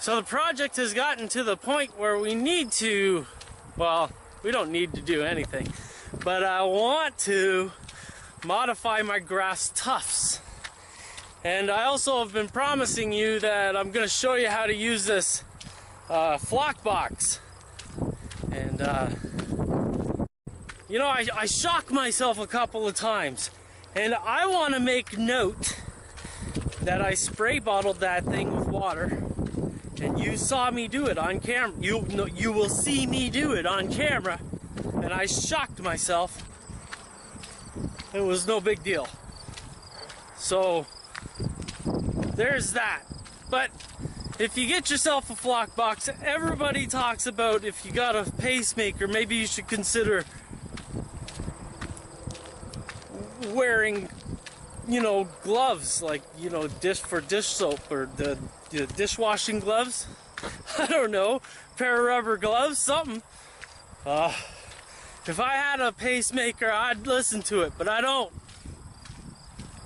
So the project has gotten to the point where we need to, well, we don't need to do anything, but I want to modify my grass tufts. And I also have been promising you that I'm going to show you how to use this Flockbox. And you know, I shock myself a couple of times, and I want to make note that I spray bottled that thing with water. And you saw me do it on camera. You will see me do it on camera. And I shocked myself. It was no big deal. So, there's that. But if you get yourself a Flockbox, everybody talks about if you got a pacemaker, maybe you should consider wearing, you know, gloves, like, you know, dish soap, or the dishwashing gloves. I don't know, pair of rubber gloves, something. If I had a pacemaker, I'd listen to it, but I don't.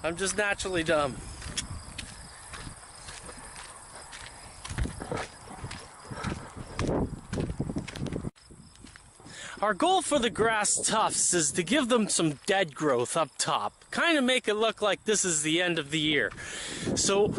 I'm just naturally dumb. Our goal for the grass tufts is to give them some dead growth up top. Kind of make it look like this is the end of the year. So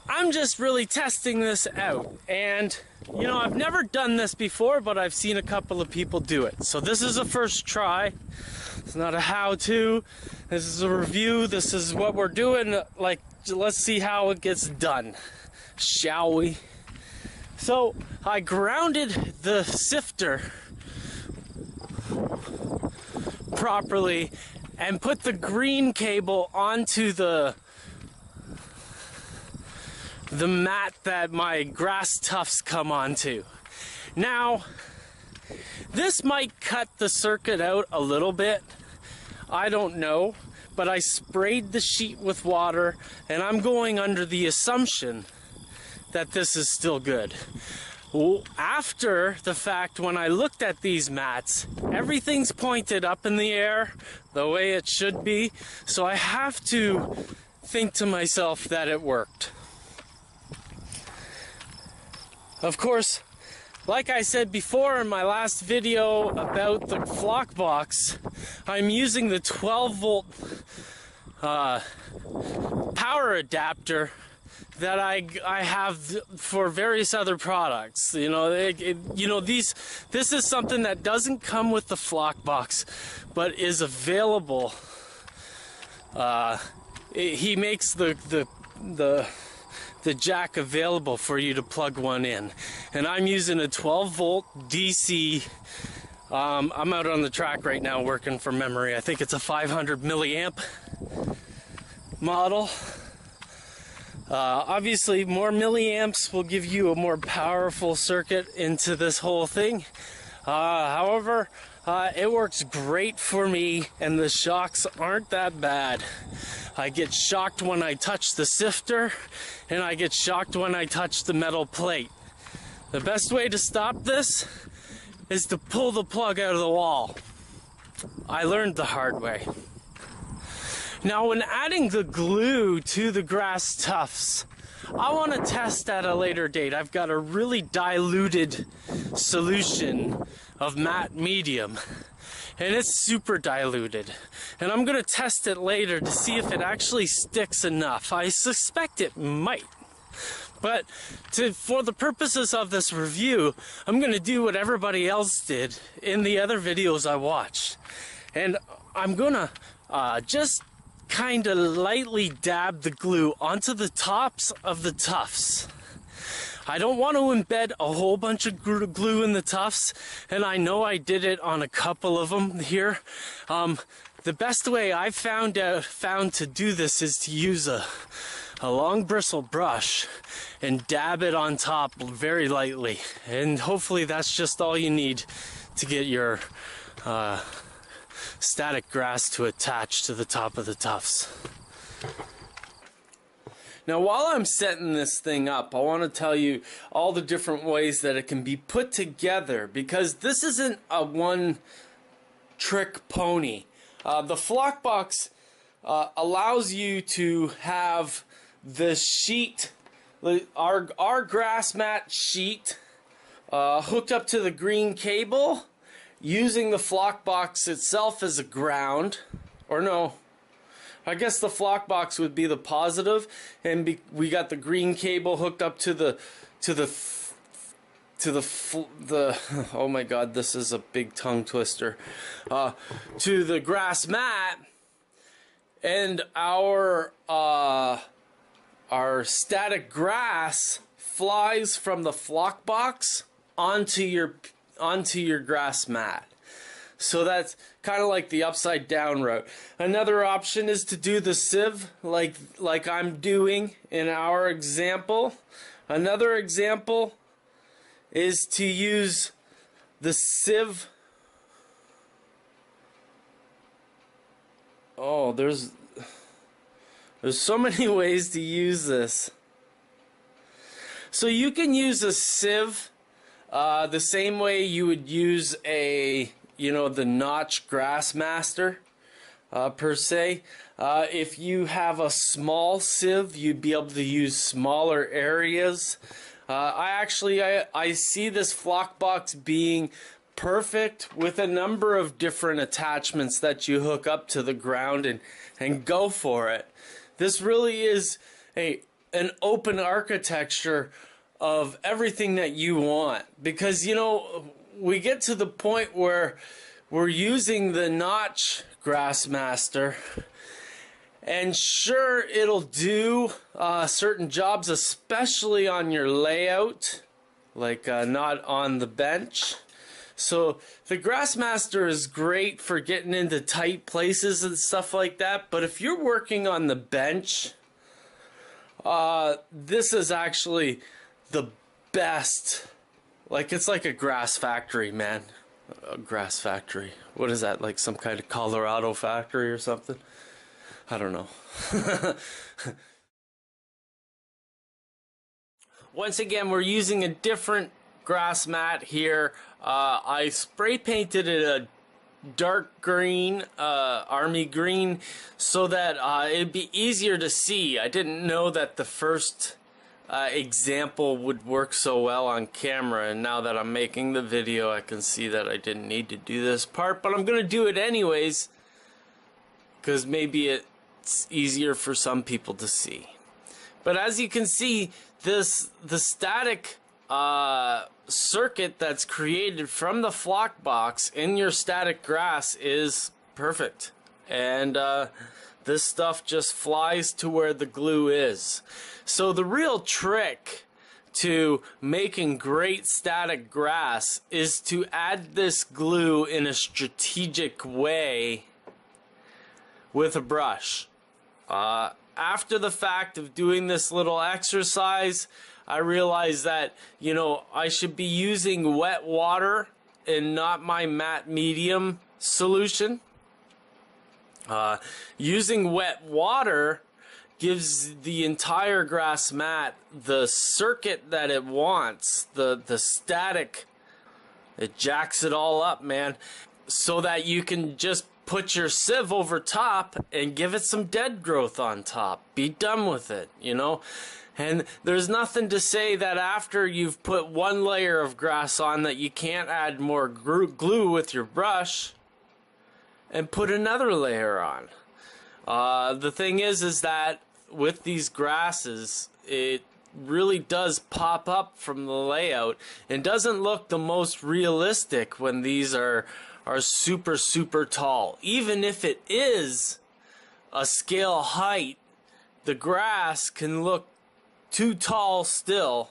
I'm just really testing this out. And you know, I've never done this before, but I've seen a couple of people do it. So this is a first try. It's not a how-to. This is a review. This is what we're doing. Like, let's see how it gets done, shall we? So I grounded the sifter properly and put the green cable onto the mat that my grass tufts come onto. Now, this might cut the circuit out a little bit. I don't know, but I sprayed the sheet with water, and I'm going under the assumption that this is still good. Well, after the fact, when I looked at these mats, everything's pointed up in the air the way it should be, so I have to think to myself that it worked. Of course, like I said before in my last video about the Flockbox, I'm using the 12-volt power adapter that I have for various other products. You know, this is something that doesn't come with the Flockbox, but is available. He makes the jack available for you to plug one in, and I'm using a 12-volt DC. I'm out on the track right now working from memory. I think it's a 500 milliamp model. Obviously, more milliamps will give you a more powerful circuit into this whole thing. However, it works great for me, and the shocks aren't that bad. I get shocked when I touch the sifter, and I get shocked when I touch the metal plate. The best way to stop this is to pull the plug out of the wall. I learned the hard way. Now, when adding the glue to the grass tufts, I want to test at a later date. I've got a really diluted solution of matte medium, and it's super diluted. And I'm going to test it later to see if it actually sticks enough. I suspect it might. But for the purposes of this review, I'm going to do what everybody else did in the other videos I watched. And I'm going to just kind of lightly dab the glue onto the tops of the tufts. I don't want to embed a whole bunch of glue in the tufts, and I know I did it on a couple of them here. The best way I've found to do this is to use a long bristle brush and dab it on top very lightly, and hopefully that's just all you need to get your static grass to attach to the top of the tufts. Now, while I'm setting this thing up, I want to tell you all the different ways that it can be put together, because this isn't a one-trick pony. The Flockbox allows you to have the sheet, our grass mat sheet, hooked up to the green cable, using the Flockbox itself as a ground, or no, I guess the Flockbox would be the positive, and we got the green cable hooked up to the oh my god, this is a big tongue twister, to the grass mat, and our static grass flies from the Flockbox onto your grass mat. So that's kind of like the upside down route. Another option is to do the sieve like I'm doing in our example. Another example is to use the sieve. Oh, there's so many ways to use this. So you can use a sieve the same way you would use a, the notch Grassmaster per se. If you have a small sieve, you'd be able to use smaller areas. I see this Flockbox being perfect with a number of different attachments that you hook up to the ground and go for it. This really is an open architecture of everything that you want, because we get to the point where we're using the notch Grassmaster, and sure, it'll do certain jobs, especially on your layout, like not on the bench. So the Grassmaster is great for getting into tight places and stuff like that, but if you're working on the bench, this is actually the best. Like, it's like a grass factory, man. A grass factory. What is that, like some kind of Colorado factory or something? I don't know. Once again, we're using a different grass mat here. I spray painted it a dark green, army green, so that it'd be easier to see. I didn't know that the first example would work so well on camera, and now that I'm making the video, I can see that I didn't need to do this part, but I'm gonna do it anyways, because maybe it's easier for some people to see. But as you can see, the static circuit that's created from the Flockbox in your static grass is perfect, and this stuff just flies to where the glue is. So the real trick to making great static grass is to add this glue in a strategic way with a brush. After the fact of doing this little exercise, I realized that, I should be using wet water and not my matte medium solution. Using wet water gives the entire grass mat the circuit that it wants, the static. It jacks it all up, man, so that you can just put your sieve over top and give it some dead growth on top. Be done with it, And there's nothing to say that after you've put one layer of grass on that you can't add more glue with your brush and put another layer on. The thing is that with these grasses, it really does pop up from the layout and doesn't look the most realistic when these are super, super tall. Even if it is a scale height, the grass can look too tall still.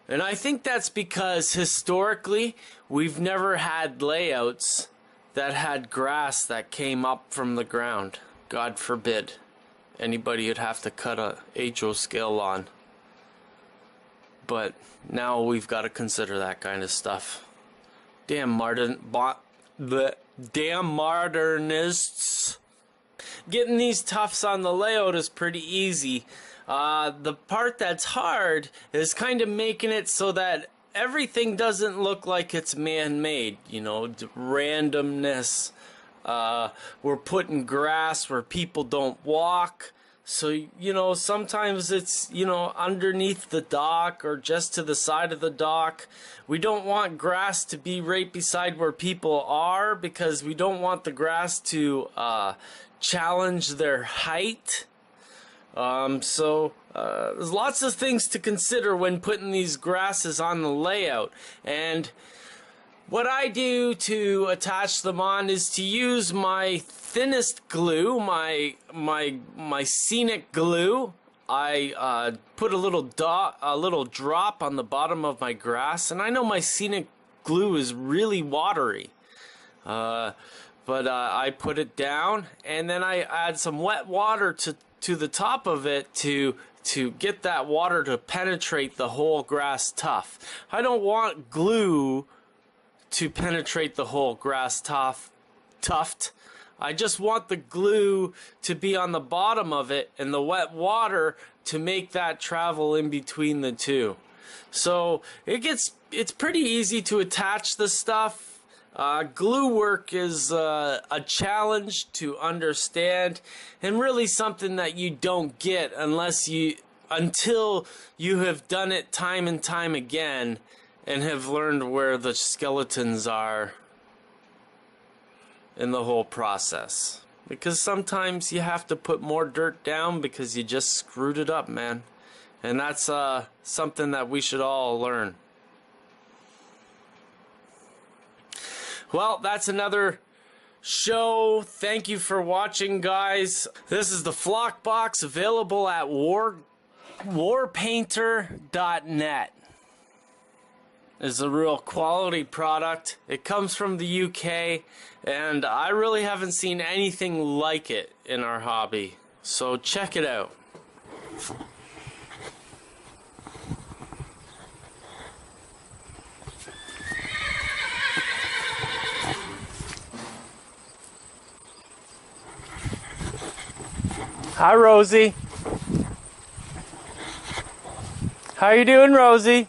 And I think that's because historically we've never had layouts that had grass that came up from the ground. God forbid anybody would have to cut a HO scale lawn. But now we've got to consider that kind of stuff. Damn modernists. Getting these tufts on the layout is pretty easy. The part that's hard is kind of making it so that everything doesn't look like it's man-made, randomness. We're putting grass where people don't walk, So, you know, sometimes it's, you know, underneath the dock or just to the side of the dock. We don't want grass to be right beside where people are, because we don't want the grass to challenge their height. There's lots of things to consider when putting these grasses on the layout. And what I do to attach them on is to use my thinnest glue, my scenic glue. I put a little drop on the bottom of my grass, and I know my scenic glue is really watery, but I put it down, and then I add some wet water to the top of it to get that water to penetrate the whole grass tuft. I don't want glue to penetrate the whole grass tuft. I just want the glue to be on the bottom of it and the wet water to make that travel in between the two. So it's pretty easy to attach the stuff. Glue work is a challenge to understand, and really something that you don't get until you have done it time and time again and have learned where the skeletons are in the whole process. Because sometimes you have to put more dirt down because you just screwed it up, man. And that's something that we should all learn. Well, that's another show. Thank you for watching, guys. This is the Flockbox, available at warpainter.net. Is a real quality product. It comes from the UK, and I really haven't seen anything like it in our hobby. So check it out. Hi, Rosie. How you doing, Rosie?